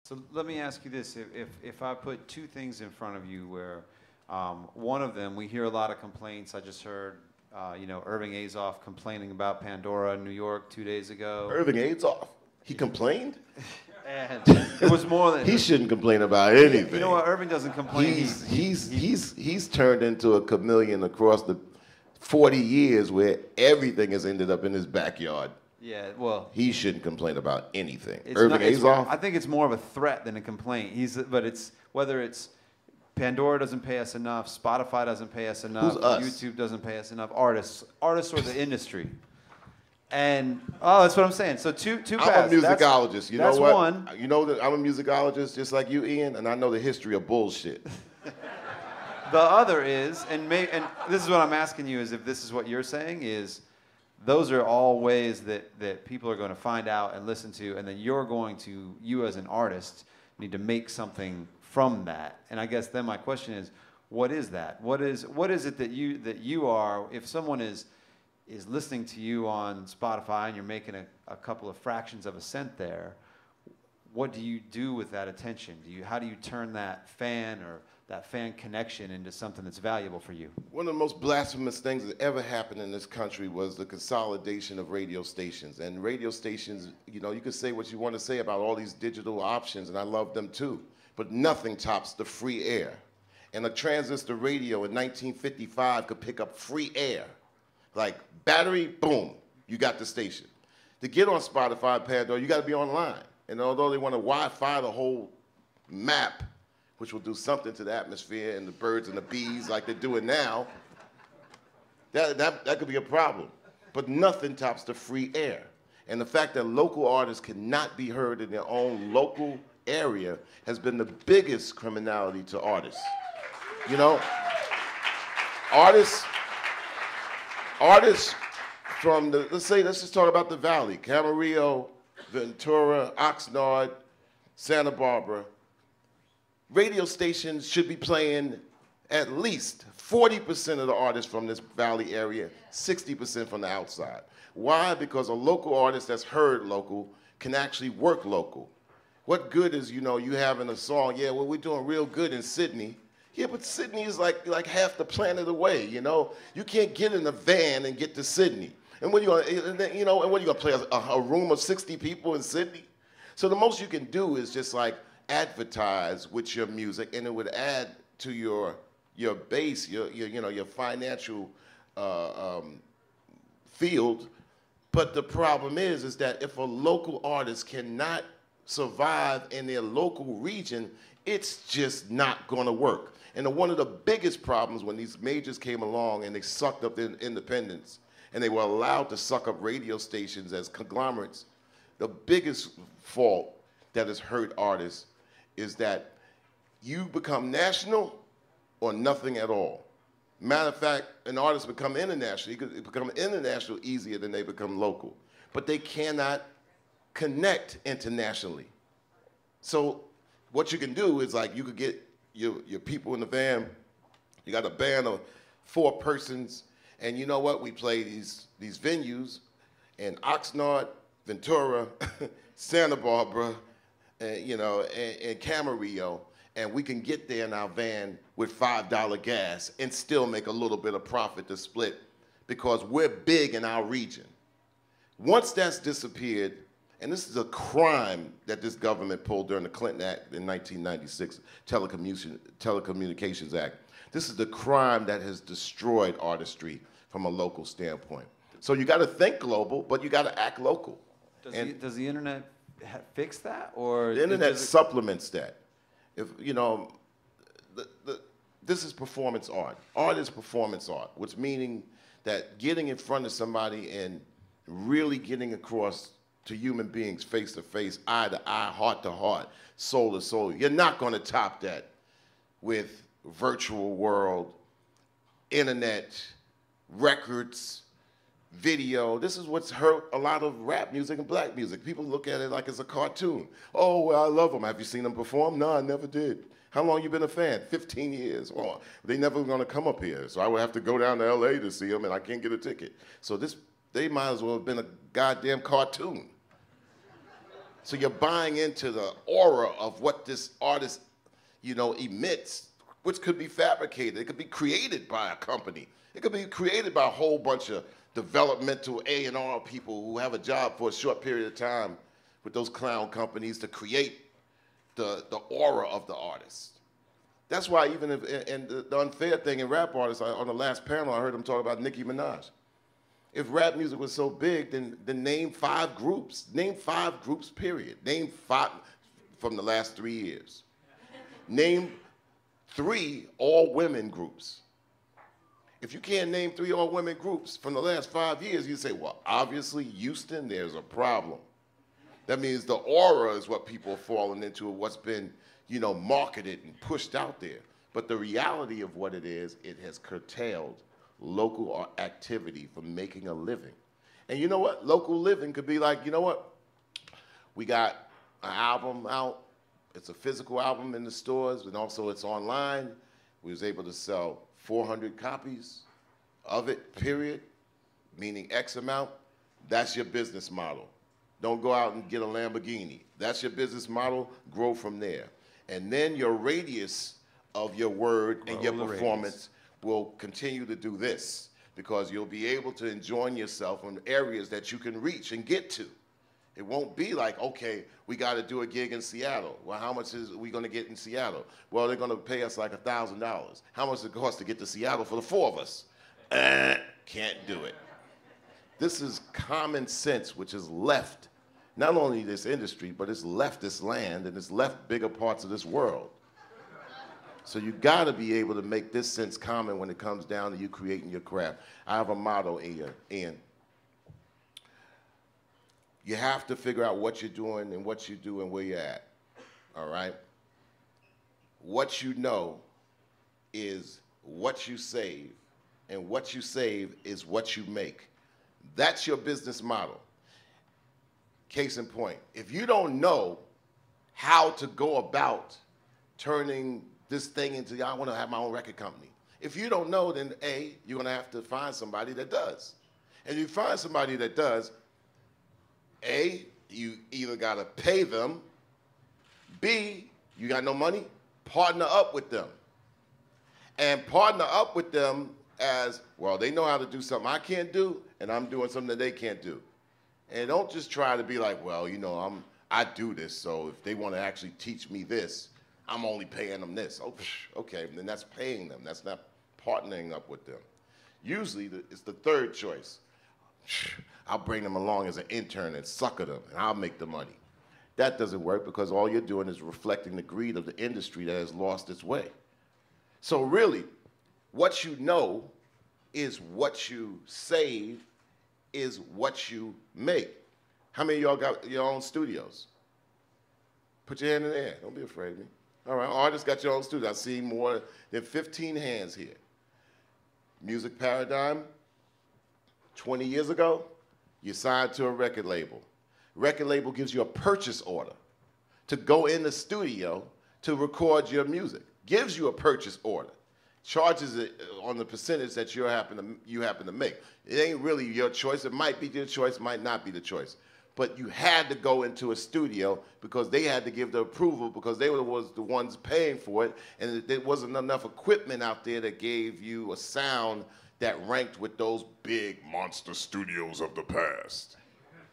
So let me ask you this: if I put two things in front of you, where one of them we hear a lot of complaints. I just heard, Irving Azoff complaining about Pandora in New York 2 days ago. Irving Azoff, he complained. And it was more than he shouldn't complain about anything. You know what? Irving doesn't complain. He's turned into a chameleon across the 40 years where everything has ended up in his backyard. Yeah, well, he shouldn't complain about anything. Irving Azoff? I think it's more of a threat than a complaint. But it's whether it's Pandora doesn't pay us enough, Spotify doesn't pay us enough, Who's us? YouTube doesn't pay us enough, artists or the industry. And that's what I'm saying. So two paths. I'm a musicologist. You know what? That's one. You know that I'm a musicologist just like you, Ian, and I know the history of bullshit. The other is, and this is what I'm asking you, is if this is what you're saying, is those are all ways that people are going to find out and listen to, and then you as an artist need to make something from that. And I guess then my question is, what is that? What is it that you are, if someone is listening to you on Spotify and you're making a couple of fractions of a cent there, what do you do with that attention? How do you turn that fan or that fan connection into something that's valuable for you? One of the most blasphemous things that ever happened in this country was the consolidation of radio stations. And radio stations, you could say what you want to say about all these digital options, and I love them too, but nothing tops the free air. And a transistor radio in 1955 could pick up free air. Like battery, boom, you got the station. To get on Spotify, Pandora, you got to be online. And although they want to Wi-Fi the whole map, which will do something to the atmosphere and the birds and the bees like they're doing now, that could be a problem. But nothing tops the free air. And the fact that local artists cannot be heard in their own local area has been the biggest criminality to artists. Artists from let's just talk about the Valley, Camarillo, Ventura, Oxnard, Santa Barbara. Radio stations should be playing at least 40% of the artists from this Valley area, 60% from the outside. Why? Because a local artist that's heard local can actually work local. What good is, you having a song, yeah, well, we're doing real good in Sydney. Yeah, but Sydney is like half the planet away, You can't get in a van and get to Sydney. And what are you gonna play a room of 60 people in Sydney? So the most you can do is just advertise with your music, and it would add to your base, your financial field. But the problem is that if a local artist cannot survive in their local region, it's just not going to work. And one of the biggest problems when these majors came along and they sucked up their independence and they were allowed to suck up radio stations as conglomerates, the biggest fault that has hurt artists is that you become national or nothing at all. Matter of fact, an artist become international. You could become international easier than they become local. But they cannot connect internationally. So what you can do is you could get your people in the van. You got a band of 4 persons, and you know what? We play these venues in Oxnard, Ventura, Santa Barbara, and Camarillo, and we can get there in our van with $5 gas and still make a little bit of profit to split because we're big in our region. Once that's disappeared, and this is a crime that this government pulled during the Clinton Act in 1996, Telecommunications Act. This is the crime that has destroyed artistry from a local standpoint. So you got to think global, but you got to act local. Does the internet fix that, or the internet supplements that? This is performance art. Art is performance art, which meaning that getting in front of somebody and really getting across to human beings face to face, eye to eye, heart to heart, soul to soul. You're not going to top that with virtual world, internet, records, video. This is what's hurt a lot of rap music and black music. People look at it like it's a cartoon. Oh, well, I love them. Have you seen them perform? No, I never did. How long you been a fan? 15 years. Well, they never going to come up here, so I would have to go down to LA to see them, and I can't get a ticket. So they might as well have been a goddamn cartoon. So you're buying into the aura of what this artist, emits, which could be fabricated. It could be created by a company. It could be created by a whole bunch of developmental A&R people who have a job for a short period of time with those clown companies to create the aura of the artist. That's why even if, and the unfair thing in rap artists, on the last panel I heard them talk about Nicki Minaj. If rap music was so big, then name 5 groups. Name 5 groups, period. Name 5 from the last 3 years. Name 3 all-women groups. If you can't name 3 all-women groups from the last 5 years, you say, well, obviously, Houston, there's a problem. That means the aura is what people are falling into, what's been, marketed and pushed out there. But the reality of what it is, it has curtailed local activity for making a living. And you know what? Local living could be like, we got an album out. It's a physical album in the stores, and also it's online. We was able to sell 400 copies of it, period, meaning X amount. That's your business model. Don't go out and get a Lamborghini. That's your business model. Grow from there. And then your radius of your word and your performance will continue to do this, because you'll be able to enjoy yourself in areas that you can reach and get to. It won't be like, okay, we got to do a gig in Seattle. Well, how much is we going to get in Seattle? Well, they're going to pay us like $1,000. How much does it cost to get to Seattle for the 4 of us? Can't do it. This is common sense, which has left not only this industry, but it's left this land and it's left bigger parts of this world. So you got to be able to make this sense common when it comes down to you creating your craft. I have a motto, Ian. You have to figure out what you're doing and what you do and where you're at, all right? What you know is what you save, and what you save is what you make. That's your business model. Case in point, if you don't know how to go about turning this thing into, I want to have my own record company. If you don't know, then A, you're going to have to find somebody that does. And if you find somebody that does, A, you either got to pay them, B, you got no money, partner up with them. And partner up with them as, well, they know how to do something I can't do, and I'm doing something that they can't do. And don't just try to be like, well, I do this, so if they want to actually teach me this, I'm only paying them this. Oh, okay, then that's paying them. That's not partnering up with them. Usually, it's the third choice. I'll bring them along as an intern and sucker them, and I'll make the money. That doesn't work, because all you're doing is reflecting the greed of the industry that has lost its way. So really, what you know is what you save, is what you make. How many of y'all got your own studios? Put your hand in the air. Don't be afraid of me. All right, artists got your own studio. I see more than 15 hands here. Music paradigm, 20 years ago, you signed to a record label. Record label gives you a purchase order to go in the studio to record your music. Gives you a purchase order. Charges it on the percentage that you happen to make. It ain't really your choice. It might be your choice, might not be the choice. But you had to go into a studio because they had to give the approval, because they were the ones paying for it, and there wasn't enough equipment out there that gave you a sound that ranked with those big monster studios of the past.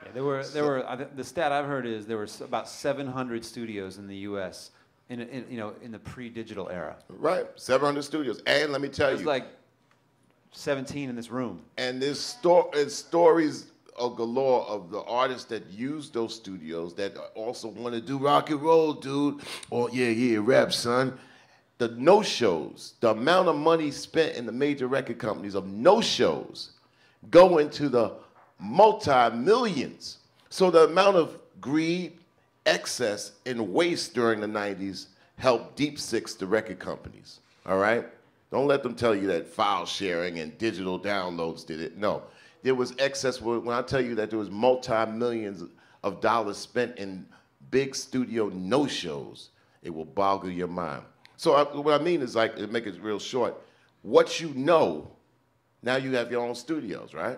Yeah, there were. The stat I've heard is there were about 700 studios in the U.S. in the pre-digital era. Right, 700 studios, and let me tell you, there's like 17 in this room. And there's stories of galore of the artists that use those studios that also want to do rock and roll, dude. Or yeah, rap, son. The no-shows, the amount of money spent in the major record companies of no-shows go into the multi-millions. So the amount of greed, excess, and waste during the 90s helped deep six the record companies, all right? Don't let them tell you that file sharing and digital downloads did it. No, there was excess. When I tell you that there was multi-millions of dollars spent in big studio no-shows, it will boggle your mind. So what I mean is, like, to make it real short, what you know, now you have your own studios, right?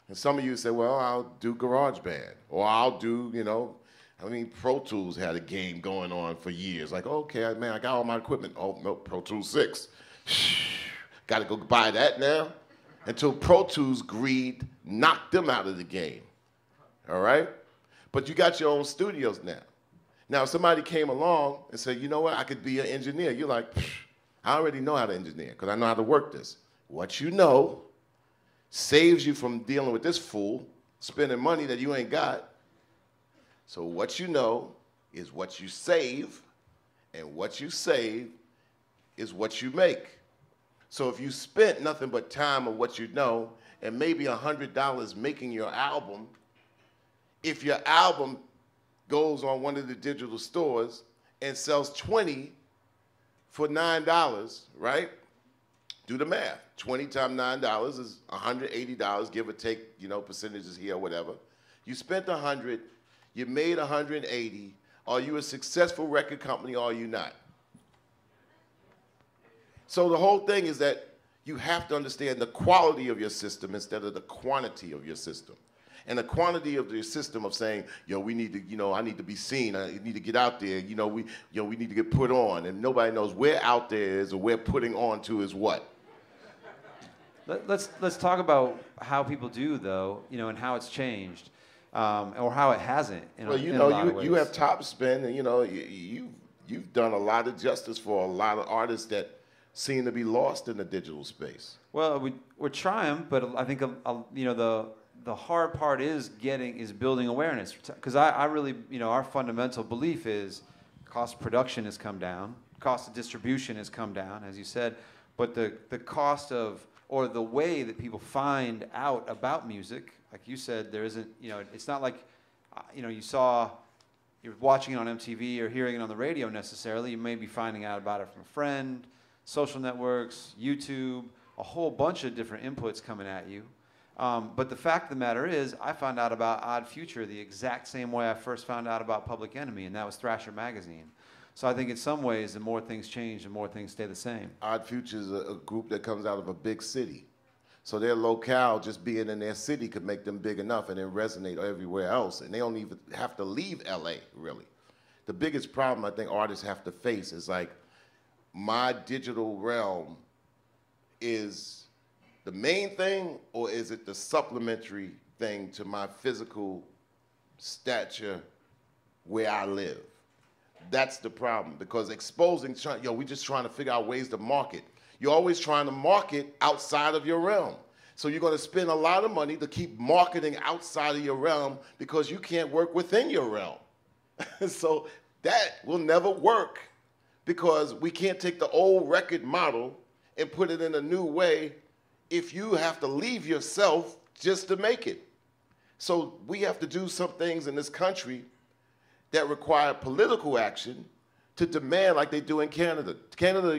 And some of you say, well, I'll do GarageBand, or I'll do, I mean, Pro Tools had a game going on for years. Like, okay, man, I got all my equipment. Oh, no, Pro Tools 6. Got to go buy that now? Until Pro Tools greed knocked them out of the game. All right? But you got your own studios now. Now, if somebody came along and said, you know what, I could be an engineer. You're like, I already know how to engineer because I know how to work this. What you know saves you from dealing with this fool, spending money that you ain't got. So what you know is what you save, and what you save is what you make. So if you spent nothing but time on what you know, and maybe $100 making your album, if your album goes on one of the digital stores and sells 20 for $9, right? Do the math. 20 times $9 is $180, give or take, you know, percentages here or whatever. You spent 100, you made 180. Are you a successful record company or are you not? So the whole thing is that you have to understand the quality of your system instead of the quantity of your system. And the quantity of your system of saying, yo, we need to, you know, I need to be seen, I need to get out there, you know, we need to get put on, and nobody knows where out there is or where putting on to is what. Let's talk about how people do, though, you know, and how it's changed, or how it hasn't. Well, you know, you have Topspin, and you know, you've done a lot of justice for a lot of artists that seem to be lost in the digital space. Well, we're trying, but I think you know the hard part is building awareness, because I really, you know, our fundamental belief is cost of production has come down, cost of distribution has come down, as you said, but the cost of, or the way that people find out about music, like you said, there isn't, you know, it's not like, you know, you're watching it on MTV or hearing it on the radio necessarily. You may be finding out about it from a friend, social networks, YouTube, a whole bunch of different inputs coming at you. But the fact of the matter is, I found out about Odd Future the exact same way I first found out about Public Enemy, and that was Thrasher Magazine. So I think in some ways, the more things change, the more things stay the same. Odd Future is a group that comes out of a big city. So their locale, just being in their city, could make them big enough and then resonate everywhere else. And they don't even have to leave LA, really. The biggest problem I think artists have to face is like, my digital realm is the main thing, or is it the supplementary thing to my physical stature where I live? That's the problem, because exposing, we're just trying to figure out ways to market. You're always trying to market outside of your realm. So you're going to spend a lot of money to keep marketing outside of your realm because you can't work within your realm. So that will never work, because we can't take the old record model and put it in a new way if you have to leave yourself just to make it. So we have to do some things in this country that require political action to demand, like they do in Canada. Canada,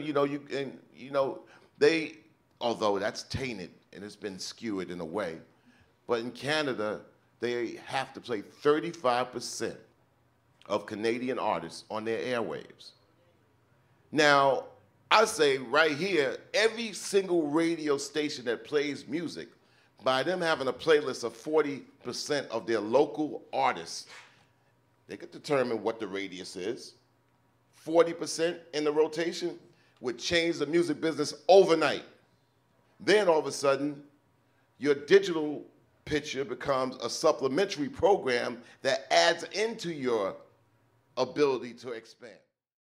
they, although that's tainted and it's been skewed in a way, but in Canada, they have to play 35% of Canadian artists on their airwaves. Now, I say right here, every single radio station that plays music, by them having a playlist of 40% of their local artists, they could determine what the radius is. 40% in the rotation would change the music business overnight. Then all of a sudden, your digital picture becomes a supplementary program that adds into your ability to expand.